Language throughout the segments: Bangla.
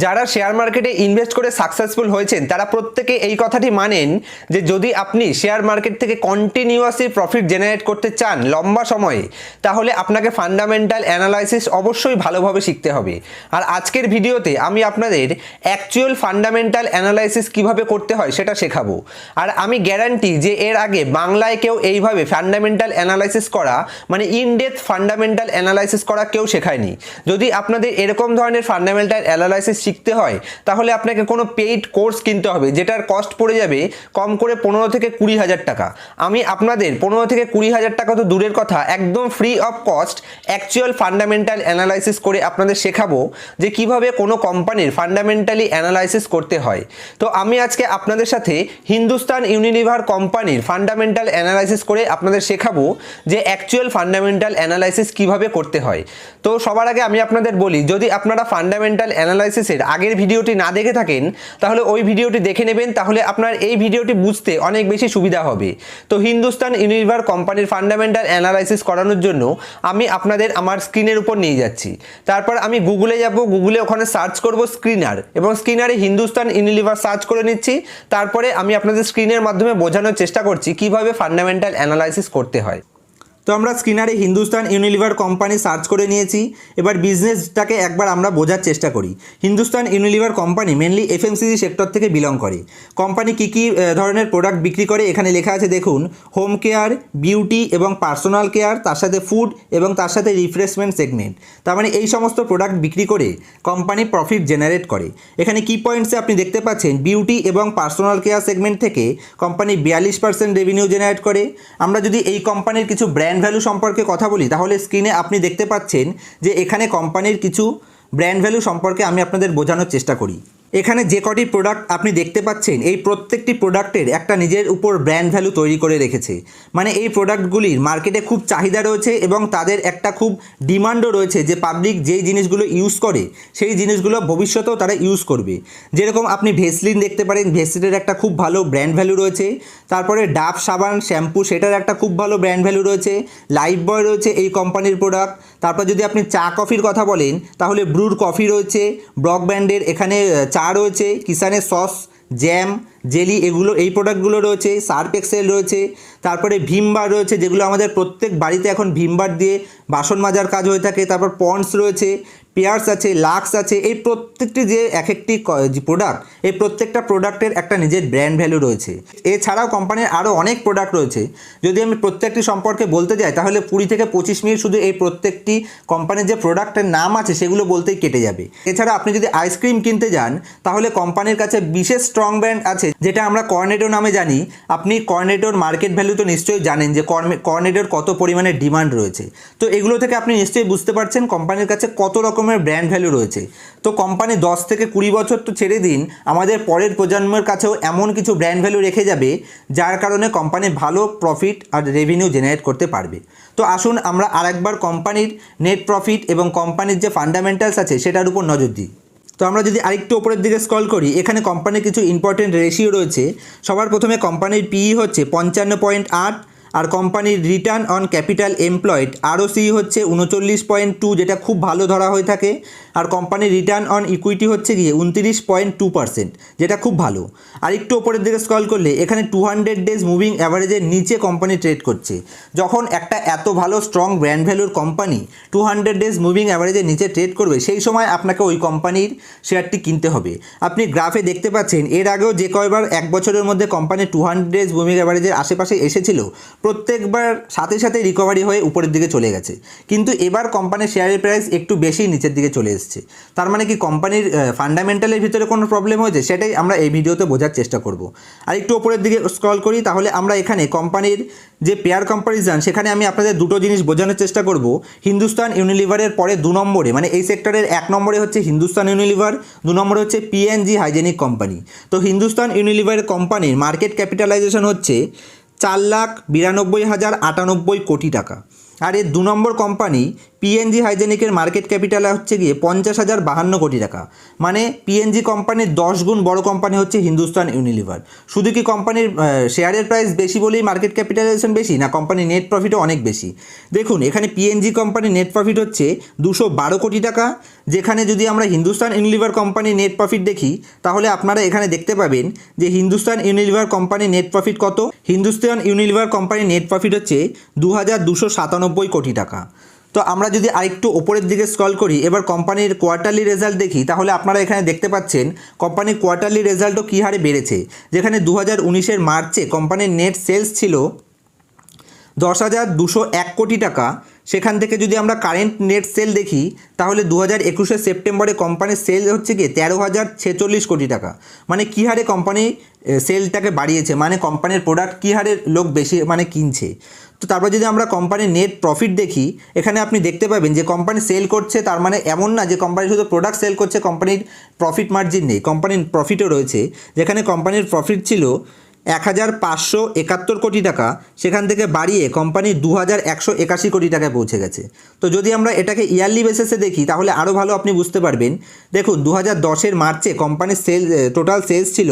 যারা শেয়ার মার্কেটে ইনভেস্ট করে সাকসেসফুল হয়েছেন তারা প্রত্যেকে এই কথাটি মানেন যে যদি আপনি শেয়ার মার্কেট থেকে কন্টিনিউয়াসলি প্রফিট জেনারেট করতে চান লম্বা সময়ে, তাহলে আপনাকে ফান্ডামেন্টাল অ্যানালাইসিস অবশ্যই ভালোভাবে শিখতে হবে। আর আজকের ভিডিওতে আমি আপনাদের অ্যাকচুয়াল ফান্ডামেন্টাল অ্যানালাইসিস কিভাবে করতে হয় সেটা শেখাবো। আর আমি গ্যারান্টি যে এর আগে বাংলায় কেউ এইভাবে ফান্ডামেন্টাল অ্যানালাইসিস করা, মানে ইনডেপথ ফান্ডামেন্টাল অ্যানালাইসিস করা কেউ শেখায়নি। যদি আপনাদের এরকম ধরনের ফান্ডামেন্টাল অ্যানালাইসিস শিখতে হয় তাহলে আপনাকে কোনো পেইড কোর্স কিনতে হবে, যেটার কস্ট পড়ে যাবে কম করে 15 থেকে 20 হাজার টাকা। আমি আপনাদের 15 থেকে 20 হাজার টাকা তো দূরের কথা, একদম free of cost actual fundamental analysis করে আপনাদের শেখাবো যে কিভাবে কোনো কোম্পানির ফান্ডামেন্টালি অ্যানালাইসিস করতে হয়। তো আমি আজকে আপনাদের সাথে হিন্দুস্তান ইউনিলিভার কোম্পানির ফান্ডামেন্টাল অ্যানালাইসিস করে আপনাদের শেখাবো যে অ্যাকচুয়াল ফান্ডামেন্টাল অ্যানালাইসিস কিভাবে করতে হয়। তো সবার আগে আমি আপনাদের বলি, যদি আপনারা ফান্ডামেন্টাল অ্যানালাইসিস আগের ভিডিওটি না দেখে থাকেন তাহলে ওই ভিডিওটি দেখে নেবেন, তাহলে আপনার এই ভিডিওটি বুঝতে অনেক বেশি সুবিধা হবে। তো হিন্দুস্তান ইউনিলিভার কোম্পানির ফান্ডামেন্টাল অ্যানালাইসিস করানোর জন্য আমি আপনাদের আমার স্ক্রিনের উপর নিয়ে যাচ্ছি। তারপর আমি গুগলে যাব, গুগলে ওখানে সার্চ করব স্ক্রিনার, এবং স্ক্রিনারে হিন্দুস্তান ইউনিলিভার সার্চ করে নিচ্ছি। তারপরে আমি আপনাদের স্ক্রিনের মাধ্যমে বোঝানোর চেষ্টা করছি কিভাবে ফান্ডামেন্টাল অ্যানালাইসিস করতে হয়। তো আমরা স্ক্রিনারে হিন্দুস্তান ইউনিলিভার কোম্পানি সার্চ করে নিয়েছি। এবার বিজনেসটাকে একবার আমরা বোঝার চেষ্টা করি। Hindustan Unilever company mainly FMCG sector থেকে বিলং করে। কোম্পানি কী কী ধরনের প্রোডাক্ট বিক্রি করে এখানে লেখা আছে দেখুন। হোম কেয়ার, বিউটি এবং পার্সোনাল কেয়ার, তার সাথে ফুড এবং তার সাথে রিফ্রেশমেন্ট সেগমেন্ট। তার মানে এই সমস্ত প্রোডাক্ট বিক্রি করে কোম্পানি প্রফিট জেনারেট করে। এখানে কি পয়েন্টসে আপনি দেখতে পাচ্ছেন বিউটি এবং পার্সোনাল কেয়ার সেগমেন্ট থেকে কোম্পানি 42% রেভিনিউ জেনারেট করে। আমরা যদি এই কোম্পানির কিছু ব্র্যান্ড ভ্যালু সম্পর্কে কথা বলি তাহলে স্ক্রিনে আপনি দেখতে পাচ্ছেন যে এখানে কোম্পানির কিছু ব্র্যান্ড ভ্যালু সম্পর্কে আমি আপনাদের বোঝানোর চেষ্টা করি। এখানে যে কটি প্রোডাক্ট আপনি দেখতে পাচ্ছেন এই প্রত্যেকটি প্রোডাক্টের একটা নিজের উপর ব্র্যান্ড ভ্যালু তৈরি করে রেখেছে। মানে এই প্রোডাক্টগুলির মার্কেটে খুব চাহিদা রয়েছে এবং তাদের একটা খুব ডিমান্ডও রয়েছে যে পাবলিক যেই জিনিসগুলো ইউজ করে সেই জিনিসগুলো ভবিষ্যতেও তারা ইউজ করবে। যেরকম আপনি ভেসলিন দেখতে পারেন, ভেসলিনের একটা খুব ভালো ব্র্যান্ড ভ্যালু রয়েছে। তারপরে ডাভ সাবান শ্যাম্পু, সেটার একটা খুব ভালো ব্র্যান্ড ভ্যালু রয়েছে। লাইফবয় রয়েছে এই কোম্পানির প্রোডাক্ট। তারপর যদি আপনি চা কফির কথা বলেন তাহলে ব্রুর কফি রয়েছে, ব্রক ব্র্যান্ডের এখানে চা রয়েছে, কিষানের সস, জ্যাম, জেলি, এগুলো এই প্রোডাক্টগুলো রয়েছে। সার্ফ এক্সেল রয়েছে। তারপরে ভিমবার রয়েছে, যেগুলো আমাদের প্রত্যেক বাড়িতে এখন ভিমবার দিয়ে বাসন মাজার কাজ হয়ে থাকে। তারপর পন্ডস রয়েছে, পেয়ার্স আছে, লাক্স আছে। এই প্রত্যেকটি যে এক একটি প্রোডাক্ট, এই প্রত্যেকটা প্রোডাক্টের একটা নিজের ব্র্যান্ড ভ্যালু রয়েছে। এছাড়াও কোম্পানির আরও অনেক প্রোডাক্ট রয়েছে। যদি আমি প্রত্যেকটি সম্পর্কে বলতে যাই তাহলে 20 থেকে 25 মিনিট শুধু এই প্রত্যেকটি কোম্পানির যে প্রোডাক্টের নাম আছে সেগুলো বলতেই কেটে যাবে। এছাড়া আপনি যদি আইসক্রিম কিনতে যান তাহলে কোম্পানির কাছে বিশেষ স্ট্রং ব্র্যান্ড আছে যেটা আমরা কর্নেডো নামে জানি। আপনি কর্নেডোর মার্কেট ভ্যালু তো নিশ্চয়ই জানেন যে কর্নেডোর কত পরিমাণে ডিমান্ড রয়েছে। তো এগুলো থেকে আপনি নিশ্চয়ই বুঝতে পারছেন কোম্পানির কাছে কত রকমের ব্র্যান্ড ভ্যালু রয়েছে। তো কোম্পানি 10 থেকে 20 বছর তো ছেড়ে দিন, আমাদের পরের প্রজন্মের কাছেও এমন কিছু ব্র্যান্ড ভ্যালু রেখে যাবে যার কারণে কোম্পানি ভালো প্রফিট আর রেভিনিউ জেনারেট করতে পারবে। তো আসুন আমরা আরেকবার কোম্পানির নেট প্রফিট এবং কোম্পানির যে ফান্ডামেন্টালস আছে সেটার উপর নজর দিই। তো আমরা যদি আরেকটু উপরের দিকে স্ক্রল করি, এখানে কোম্পানির কিছু ইম্পর্টেন্ট রেশিও রয়েছে। সবার প্রথমে কোম্পানির পিই হচ্ছে 55.8, আর কোম্পানির return on capital employed ROC হচ্ছে 39.2, যেটা খুব ভালো ধরা হয়ে থাকে। আর কোম্পানির রিটার্ন অন ইকুইটি হচ্ছে গিয়ে 29.2%, যেটা খুব ভালো। আর একটু ওপরের দিকে স্ক্রল করলে এখানে 200 ডেজ মুভিং অ্যাভারেজের নিচে কোম্পানি ট্রেড করছে। যখন একটা এত ভালো স্ট্রং ব্র্যান্ড ভ্যালুর কোম্পানি 200 ডেজ মুভিং অ্যাভারেজের নিচে ট্রেড করবে, সেই সময় আপনাকে ওই কোম্পানির শেয়ারটি কিনতে হবে। আপনি গ্রাফে দেখতে পাচ্ছেন এর আগেও যে কয়বার এক বছরের মধ্যে কোম্পানি 200 ডেজ মুভিং অ্যাভারেজের আশেপাশে এসেছিল প্রত্যেকবার সাথে সাথে রিকভারি হয়ে উপরের দিকে চলে গেছে। কিন্তু এবার কোম্পানির শেয়ারের প্রাইস একটু বেশি নিচের দিকে চলে এসেছে। তার মানে কি কোম্পানির ফান্ডামেন্টালের ভিতরে কোনো প্রবলেম হয়েছে, সেটাই আমরা এই ভিডিওতে বোঝার চেষ্টা করব। আর একটু উপরের দিকে স্ক্রল করি তাহলে আমরা এখানে কোম্পানির যে পেয়ার কম্পারিজন, সেখানে আমি আপনাদের দুটো জিনিস বোঝানোর চেষ্টা করব। হিন্দুস্তান ইউনিলিভারের পরে 2 নম্বরে, মানে এই সেক্টরের 1 নম্বরে হচ্ছে হিন্দুস্তান ইউনিলিভার, 2 নম্বরে হচ্ছে পিএনজি হাইজেনিক কোম্পানি। তো হিন্দুস্তান ইউনিলিভারের কোম্পানির মার্কেট ক্যাপিটালাইজেশন হচ্ছে 4,92,098 কোটি টাকা। আর এর 2 নম্বর কোম্পানি পিএনজি হাইজেনিকের মার্কেট ক্যাপিটাল হচ্ছে গিয়ে 50,052 কোটি টাকা। মানে পিএনজি কোম্পানির 10 গুণ বড় কোম্পানি হচ্ছে হিন্দুস্তান ইউনিলিভার। শুধু কি কোম্পানির শেয়ারের প্রাইস বেশি বলেই মার্কেট ক্যাপিটালাইজেশন বেশি, না কোম্পানির নেট প্রফিটও অনেক বেশি। দেখুন এখানে পিএনজি কোম্পানির নেট প্রফিট হচ্ছে 212 কোটি টাকা, যেখানে যদি আমরা হিন্দুস্তান ইউনিলিভার কোম্পানির নেট প্রফিট দেখি তাহলে আপনারা এখানে দেখতে পাবেন যে হিন্দুস্তান ইউনিলিভার কোম্পানির নেট প্রফিট কত। হিন্দুস্তান ইউনিলিভার কোম্পানির নেট প্রফিট হচ্ছে 2297 কোটি টাকা। তো আমরা যদি আরেকটু ওপরের দিকে স্ক্রল করি, এবার কোম্পানির কোয়ার্টারলি রেজাল্ট দেখি, তাহলে আপনারা এখানে দেখতে পাচ্ছেন কোম্পানির কোয়ার্টারলি রেজাল্টও কী হারে বেড়েছে। যেখানে 2019-এর মার্চে কোম্পানির নেট সেলস ছিল 10,201 কোটি টাকা, সেখান থেকে যদি আমরা কারেন্ট নেট সেল দেখি তাহলে 2021-এর সেপ্টেম্বরে কোম্পানির সেল হচ্ছে গিয়ে 13,046 কোটি টাকা। মানে কী হারে কোম্পানি সেলটাকে বাড়িয়েছে, মানে কোম্পানির প্রোডাক্ট কী হারে লোক বেশি মানে কিনছে। তো তারপর যদি আমরা কোম্পানির নেট প্রফিট দেখি, এখানে আপনি দেখতে পাবেন যে কোম্পানি সেল করছে, তার মানে এমন না যে কোম্পানি শুধু প্রোডাক্ট সেল করছে, কোম্পানির প্রফিট মার্জিন নেই, কোম্পানির প্রফিটও রয়েছে। যেখানে কোম্পানির প্রফিট ছিল 1,571 কোটি টাকা, সেখান থেকে বাড়িয়ে কোম্পানি 2,181 কোটি টাকায় পৌঁছে গেছে। তো যদি আমরা এটাকে ইয়ারলি বেসিসে দেখি তাহলে আরও ভালো আপনি বুঝতে পারবেন। দেখুন 2010-এর মার্চে কোম্পানির টোটাল সেলস ছিল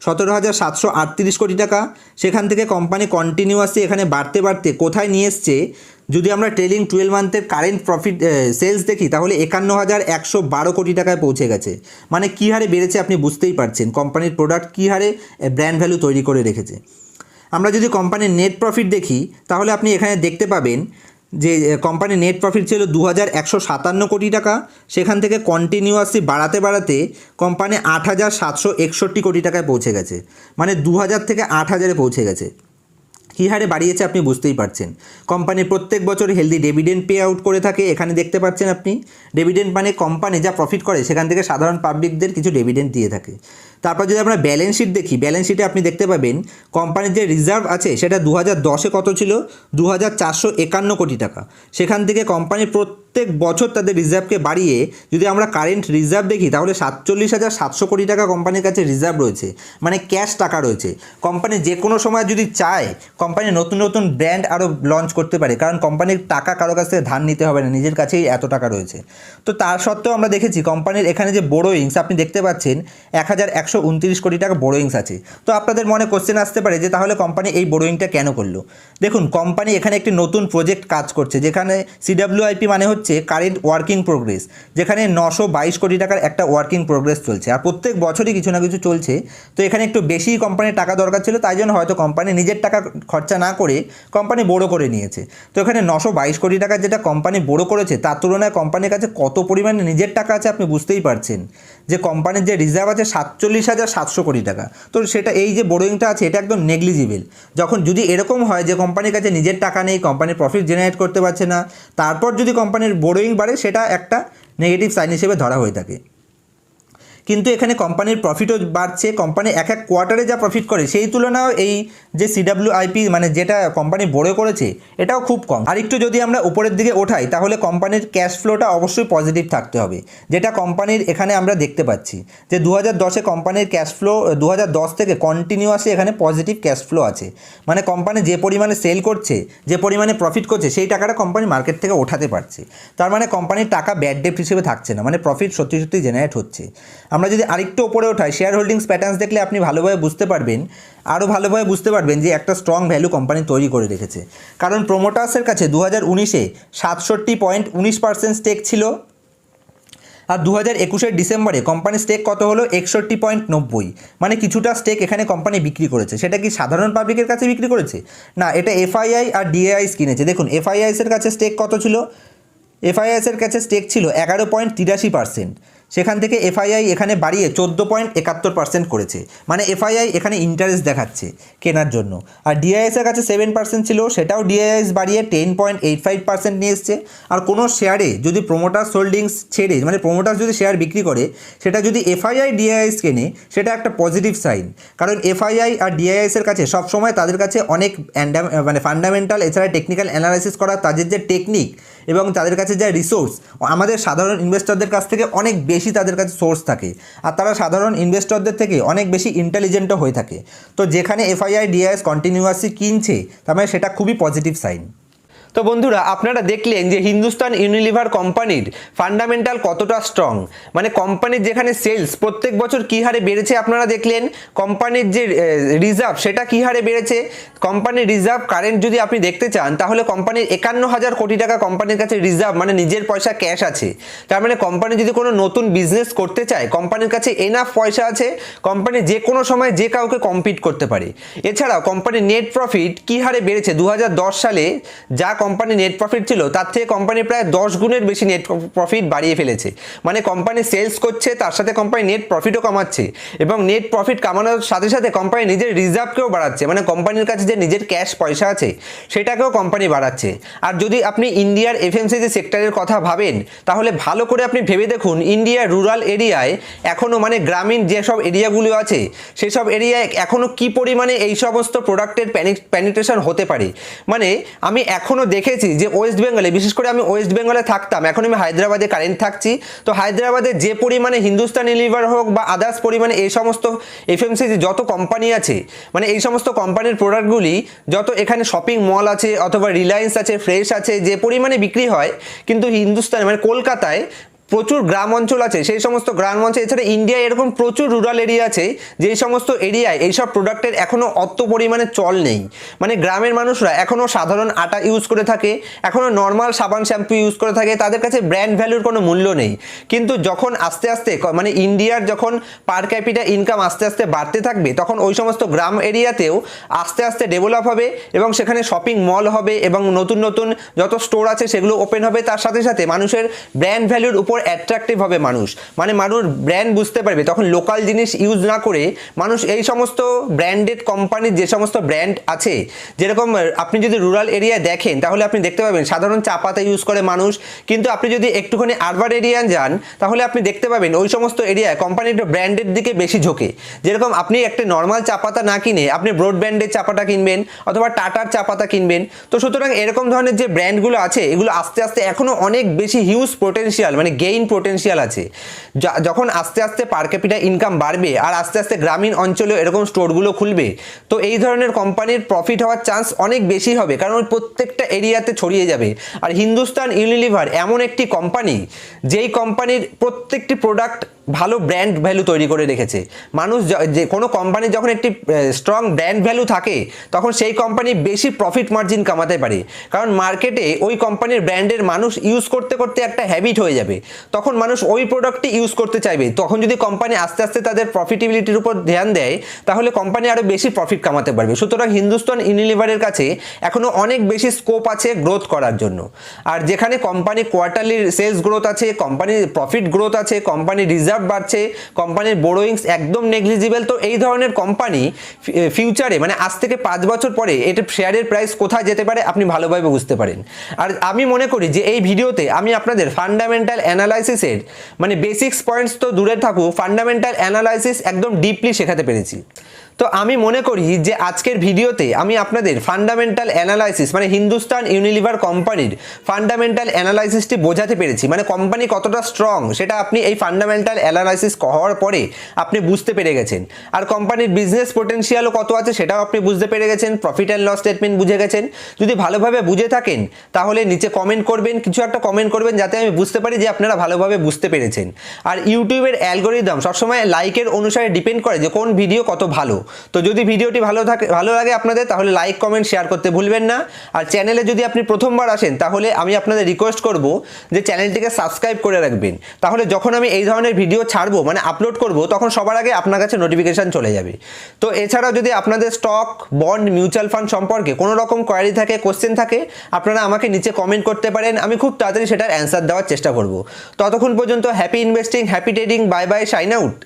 17,738 কোটি টাকা, সেখান থেকে কোম্পানি কন্টিনিউয়াসলি এখানে বাড়তে বাড়তে কোথায় নিয়ে এসছে, যদি আমরা ট্রেলিং 12 মান্থের কারেন্ট প্রফিট সেলস দেখি তাহলে 51,112 কোটি টাকায় পৌঁছে গেছে। মানে কী হারে বেড়েছে আপনি বুঝতেই পারছেন কোম্পানির প্রোডাক্ট কী হারে ব্র্যান্ড ভ্যালু তৈরি করে রেখেছে। আমরা যদি কোম্পানির নেট প্রফিট দেখি তাহলে আপনি এখানে দেখতে পাবেন যে কোম্পানির নেট প্রফিট ছিল 2,157 কোটি টাকা, সেখান থেকে কন্টিনিউয়াসলি বাড়াতে বাড়াতে কোম্পানি 8,761 কোটি টাকায় পৌঁছে গেছে। মানে 2,000 থেকে 8,000-এ পৌঁছে গেছে। কী হারে বাড়িয়েছে আপনি বুঝতেই পারছেন। কোম্পানি প্রত্যেক বছর হেলদি ডিভিডেন্ড পে আউট করে থাকে, এখানে দেখতে পাচ্ছেন আপনি। ডিভিডেন্ড মানে কোম্পানি যা প্রফিট করে সেখান থেকে সাধারণ পাবলিকদের কিছু ডিভিডেন্ড দিয়ে থাকে। তারপর যদি আমরা ব্যালেন্স শিট দেখি, ব্যালেন্স শিটে আপনি দেখতে পাবেন কোম্পানির যে রিজার্ভ আছে সেটা 2010-এ কত ছিল, 2,451 কোটি টাকা। সেখান থেকে কোম্পানি প্রত্যেক বছর তাদের রিজার্ভকে বাড়িয়ে যদি আমরা কারেন্ট রিজার্ভ দেখি তাহলে 47,700 কোটি টাকা কোম্পানির কাছে রিজার্ভ রয়েছে, মানে ক্যাশ টাকা রয়েছে। কোম্পানি যে কোনো সময় যদি চায় কোম্পানি নতুন নতুন ব্র্যান্ড আরও লঞ্চ করতে পারে, কারণ কোম্পানির টাকা কারো কাছ থেকে ধার নিতে হবে না, নিজের কাছেই এত টাকা রয়েছে। তো তার সত্ত্বেও আমরা দেখেছি কোম্পানির এখানে যে বোরোয়িংস আপনি দেখতে পাচ্ছেন 1,129 কোটি টাকা বোরোয়িংস আছে। তো আপনাদের মনে কোশ্চেন আসতে পারে যে তাহলে কোম্পানি এই বোরোয়িংটা কেন করলো। দেখুন কোম্পানি এখানে একটি নতুন প্রজেক্ট কাজ করছে, যেখানে CWIP মানে হচ্ছে কারেন্ট ওয়ার্কিং প্রোগ্রেস, যেখানে 922 কোটি টাকার একটা ওয়ার্কিং প্রোগ্রেস চলছে, আর প্রত্যেক বছরই কিছু না কিছু চলছে। তো এখানে একটু বেশি কোম্পানির টাকা দরকার ছিল, তাই জন্য হয়তো কোম্পানি নিজের টাকা খরচা না করে কোম্পানি বড় করে নিয়েছে। তো এখানে 922 কোটি টাকা যেটা কোম্পানি বড় করেছে তার তুলনায় কোম্পানির কাছে কত পরিমাণে নিজের টাকা আছে আপনি বুঝতেই পারছেন। যে কোম্পানির যে রিজার্ভ আছে 47,700 কোটি টাকা, তো সেটা এই যে বোরোয়িংটা আছে এটা একদম নেগলিজিবল। যখন যদি এরকম হয় যে কোম্পানির কাছে নিজের টাকা নেই, কোম্পানির প্রফিট জেনারেট করতে পারছে না, তারপর যদি কোম্পানির বোরোয়িং বাড়ে সেটা একটা নেগেটিভ সাইন হিসেবে ধরা হয়ে থাকে। কিন্তু এখানে কোম্পানির প্রফিটও বাড়ছে, কোম্পানি এক এক কোয়ার্টারে যা প্রফিট করে সেই তুলনায় এই যে CWIP মানে যেটা কোম্পানি বড় করেছে এটাও খুব কম। আর একটু যদি আমরা উপরের দিকে ওঠাই তাহলে কোম্পানির ক্যাশ ফ্লোটা অবশ্যই পজিটিভ থাকতে হবে, যেটা কোম্পানির এখানে আমরা দেখতে পাচ্ছি যে 2010-এ কোম্পানির ক্যাশ ফ্লো 2010 থেকে কন্টিনিউয়াসলি এখানে পজিটিভ ক্যাশ ফ্লো আছে। মানে কোম্পানি যে পরিমাণে সেল করছে, যে পরিমাণে প্রফিট করছে সেই টাকাটা কোম্পানি মার্কেট থেকে ওঠাতে পারছে। তার মানে কোম্পানির টাকা ব্যাড ডেপ্ট হিসেবে থাকছে না, মানে প্রফিট সত্যি সত্যি জেনারেট হচ্ছে। আমরা যদি আরেকটু ওপরে ওঠাই শেয়ার হোল্ডিংস প্যাটার্নস দেখলে আপনি ভালোভাবে বুঝতে পারবেন, আরও ভালোভাবে বুঝতে পারবেন যে একটা স্ট্রং ভ্যালু কোম্পানি তৈরি করে রেখেছে। কারণ প্রোমোটার্সের কাছে 2019-এ 67.19% স্টেক ছিল, আর 2021-এর ডিসেম্বরে কোম্পানির স্টেক কত হলো 61.90। মানে কিছুটা স্টেক এখানে কোম্পানি বিক্রি করেছে। সেটা কি সাধারণ পাবলিকের কাছে বিক্রি করেছে না, এটা FII আর DIIs কিনেছে। দেখুন FIIs-এর কাছে স্টেক কত ছিল, FIIs-এর কাছে স্টেক ছিল 11.83%, সেখান থেকে FII এখানে বাড়িয়ে 14.71% করেছে। মানে FII এখানে ইন্টারেস্ট দেখাচ্ছে কেনার জন্য। আর DIIs-এর কাছে 7% ছিল, সেটাও DIIs বাড়িয়ে 10.85% নিয়ে এসছে। আর কোনো শেয়ারে যদি প্রোমোটার্স হোল্ডিংস ছেড়ে, মানে প্রোমোটার্স যদি শেয়ার বিক্রি করে, সেটা যদি FII DIIs কেনে সেটা একটা পজিটিভ সাইন। কারণ FII আর DIIs-এর কাছে সবসময় তাদের কাছে অনেক মানে ফান্ডামেন্টাল এছাড়া টেকনিক্যাল অ্যানালাইসিস করা তাদের যে টেকনিক এবং তাদের কাছে যা রিসোর্স আমাদের সাধারণ ইনভেস্টরদের কাছ থেকে অনেক বেশি তাদের কাছে সোর্স থাকে, আর তারা সাধারণ ইনভেস্টরদের থেকে অনেক বেশি ইন্টেলিজেন্টও হয়ে থাকে। তো যেখানে FII DIIs কন্টিনিউয়াসলি কিনছে তার মানে সেটা খুবই পজিটিভ সাইন। তো বন্ধুরা, আপনারা দেখলেন যে হিন্দুস্তান ইউনিলিভার কোম্পানির ফান্ডামেন্টাল কতটা স্ট্রং, মানে কোম্পানির যেখানে সেলস প্রত্যেক বছর কী হারে বেড়েছে আপনারা দেখলেন, কোম্পানির যে রিজার্ভ সেটা কী হারে বেড়েছে। কোম্পানির রিজার্ভ কারেন্ট যদি আপনি দেখতে চান তাহলে কোম্পানির 51,000 কোটি টাকা কোম্পানির কাছে রিজার্ভ, মানে নিজের পয়সা ক্যাশ আছে। তার মানে কোম্পানি যদি কোনো নতুন বিজনেস করতে চায় কোম্পানির কাছে এনাফ পয়সা আছে, কোম্পানি যে কোনো সময় যে কাউকে কম্পিট করতে পারে। এছাড়াও কোম্পানির নেট প্রফিট কী হারে বেড়েছে, 2010 সালে যা কোম্পানি নেট প্রফিট ছিল তার থেকে কোম্পানি প্রায় 10 গুণের বেশি নেট প্রফিট বাড়িয়ে ফেলেছে। মানে কোম্পানি সেলস করছে, তার সাথে কোম্পানি নেট প্রফিটও কামাচ্ছে, এবং নেট প্রফিট কামানোর সাথে সাথে কোম্পানি নিজের রিজার্ভকেও বাড়াচ্ছে, মানে কোম্পানির কাছে যে নিজের ক্যাশ পয়সা আছে সেটাকেও কোম্পানি বাড়াচ্ছে। আর যদি আপনি ইন্ডিয়ার এফএমসিজি সেক্টরের কথা ভাবেন তাহলে ভালো করে আপনি ভেবে দেখুন, ইন্ডিয়ার রুরাল এরিয়ায় এখনও, মানে গ্রামীণ যেসব এরিয়াগুলো আছে সেসব এরিয়ায় এখনও কী পরিমাণে এই সমস্ত প্রোডাক্টের পেনিট্রেশন হতে পারে। মানে আমি এখনও দেখেছি যে ওয়েস্ট বেঙ্গলে, বিশেষ করে আমি ওয়েস্ট বেঙ্গলে থাকতাম, এখন আমি হায়দ্রাবাদে কারেন্ট থাকছি, তো হায়দ্রাবাদে যে পরিমাণে হিন্দুস্তান ইউনিলিভার হোক বা আদার্স পরিমাণে এই সমস্ত এফএমসিজি যত কোম্পানি আছে, মানে এই সমস্ত কোম্পানির প্রোডাক্টগুলি যত এখানে শপিং মল আছে অথবা রিলায়েন্স আছে, ফ্রেশ আছে, যে পরিমাণে বিক্রি হয়, কিন্তু হিন্দুস্তান মানে কলকাতায় প্রচুর গ্রাম অঞ্চল আছে, সেই সমস্ত গ্রাম অঞ্চল, এছাড়া ইন্ডিয়ায় এরকম প্রচুর রুরাল এরিয়া আছে যেই সমস্ত এরিয়ায় এইসব প্রোডাক্টের এখনও অত পরিমাণে চল নেই। মানে গ্রামের মানুষরা এখনও সাধারণ আটা ইউজ করে থাকে, এখনও নর্মাল সাবান শ্যাম্পু ইউজ করে থাকে, তাদের কাছে ব্র্যান্ড ভ্যালুর কোনো মূল্য নেই। কিন্তু যখন আস্তে আস্তে মানে ইন্ডিয়ার যখন পার ক্যাপিটা ইনকাম আস্তে আস্তে বাড়তে থাকবে তখন ওই সমস্ত গ্রাম এরিয়াতেও আস্তে আস্তে ডেভেলপ হবে এবং সেখানে শপিং মল হবে এবং নতুন নতুন যত স্টোর আছে সেগুলো ওপেন হবে, তার সাথে সাথে মানুষের ব্র্যান্ড ভ্যালুর উপর অ্যাট্রাকটিভ হবে মানুষ, মানে মানুষ ব্র্যান্ড বুঝতে পারবে, তখন লোকাল জিনিস ইউজ না করে মানুষ এই সমস্ত ব্র্যান্ডেড কোম্পানির যে সমস্ত ব্র্যান্ড আছে, যেরকম আপনি যদি রুরাল এরিয়া দেখেন তাহলে আপনি দেখতে পাবেন সাধারণ চা পাতা ইউজ করে মানুষ, কিন্তু আপনি যদি একটুখানি আরবান এরিয়া যান তাহলে আপনি দেখতে পাবেন ওই সমস্ত এরিয়ায় কোম্পানির ব্র্যান্ডের দিকে বেশি ঝোঁকে। যেরকম আপনি একটা নর্মাল চা পাতা না কিনে আপনি ব্রডব্যান্ডের চা পাতা কিনবেন অথবা টাটার চা পাতা কিনবেন। তো সুতরাং এরকম ধরনের যে ব্র্যান্ডগুলো আছে এগুলো আস্তে আস্তে এখনও অনেক বেশি হিউজ পোটেনশিয়াল, মানে গেইন পোটেনশিয়াল আছে। যখন আস্তে আস্তে পার ক্যাপিটা ইনকাম বাড়বে আর আস্তে আস্তে গ্রামীণ অঞ্চলেও এরকম স্টোরগুলো খুলবে, তো এই ধরনের কোম্পানির প্রফিট হওয়ার চান্স অনেক বেশি হবে, কারণ প্রত্যেকটা এরিয়াতে ছড়িয়ে যাবে। আর হিন্দুস্তান ইউনিলিভার এমন একটি কোম্পানি যেই কোম্পানির প্রত্যেকটি প্রোডাক্ট ভালো ব্র্যান্ড ভ্যালু তৈরি করে রেখেছে। মানুষ যে কোনো কোম্পানির যখন একটি স্ট্রং ব্র্যান্ড ভ্যালু থাকে তখন সেই কোম্পানি বেশি প্রফিট মার্জিন কামাতে পারে, কারণ মার্কেটে ওই কোম্পানির ব্র্যান্ডের মানুষ ইউজ করতে করতে একটা হ্যাবিট হয়ে যাবে, তখন মানুষ ওই প্রোডাক্টটি ইউজ করতে চাইবে। তখন যদি কোম্পানি আস্তে আস্তে তাদের প্রফিটেবিলিটির উপর ধ্যান দেয় তাহলে কোম্পানি আরও বেশি প্রফিট কামাতে পারবে। সুতরাং হিন্দুস্তান ইউনিলিভারের কাছে এখনও অনেক বেশি স্কোপ আছে গ্রোথ করার জন্য। আর যেখানে কোম্পানি কোয়ার্টারলি সেলস গ্রোথ আছে, কোম্পানির প্রফিট গ্রোথ আছে, কোম্পানির রিজার্ভ বাড়ছে, কোম্পানির বোরোয়িংস একদম নেগলিজিবল, তো এই ধরনের কোম্পানি ফিউচারে মানে আজ থেকে 5 বছর পরে এটা শেয়ারের প্রাইস কোথায় যেতে পারে আপনি ভালোভাবে বুঝতে পারেন। আর আমি মনে করি যে এই ভিডিওতে আমি আপনাদের ফান্ডামেন্টাল অ্যানালাইসিসের মানে বেসিক্স পয়েন্টস তো দূরে থাকুক, ফান্ডামেন্টাল অ্যানালাইসিস একদম ডিপলি শেখাতে পেরেছি। তো আমি মনে করি যে আজকের ভিডিওতে আমি আপনাদের ফান্ডামেন্টাল অ্যানালাইসিস মানে হিন্দুস্তান ইউনিলিভার কোম্পানির ফান্ডামেন্টাল অ্যানালাইসিসটি বোঝাতে পেরেছি, মানে কোম্পানি কতটা স্ট্রং সেটা আপনি এই ফান্ডামেন্টাল অ্যানালাইসিস হওয়ার পরে আপনি বুঝতে পেরে গেছেন। আর কোম্পানির বিজনেস পোটেনশিয়ালও কত আছে সেটাও আপনি বুঝতে পেরে গেছেন, প্রফিট অ্যান্ড লস স্টেটমেন্ট বুঝে গেছেন। যদি ভালোভাবে বুঝে থাকেন তাহলে নিচে কমেন্ট করবেন, কিছু একটা কমেন্ট করবেন যাতে আমি বুঝতে পারি যে আপনারা ভালোভাবে বুঝতে পেরেছেন। আর ইউটিউবের অ্যালগোরিদম সবসময় লাইকের অনুসারে ডিপেন্ড করে যে কোন ভিডিও কত ভালো। তো যদি ভিডিওটি ভালো লাগে আপনাদের তাহলে লাইক কমেন্ট শেয়ার করতে ভুলবেন না। আর চ্যানেলে যদি আপনি প্রথমবার আসেন তাহলে আমি আপনাদের রিকোয়েস্ট করব যে চ্যানেলটিকে সাবস্ক্রাইব করে রাখবেন, তাহলে যখন আমি এই ধরনের ভিডিও ছাড়বো মানে আপলোড করব তখন সবার আগে আপনার কাছে নোটিফিকেশান চলে যাবে। তো এছাড়াও যদি আপনাদের স্টক, বন্ড, মিউচুয়াল ফান্ড সম্পর্কে কোনো রকম কোয়ারি থাকে, কোশ্চেন থাকে, আপনারা আমাকে নিচে কমেন্ট করতে পারেন, আমি খুব তাড়াতাড়ি সেটার অ্যান্সার দেওয়ার চেষ্টা করব। ততক্ষণ পর্যন্ত happy investing, happy trading, bye bye, sign out.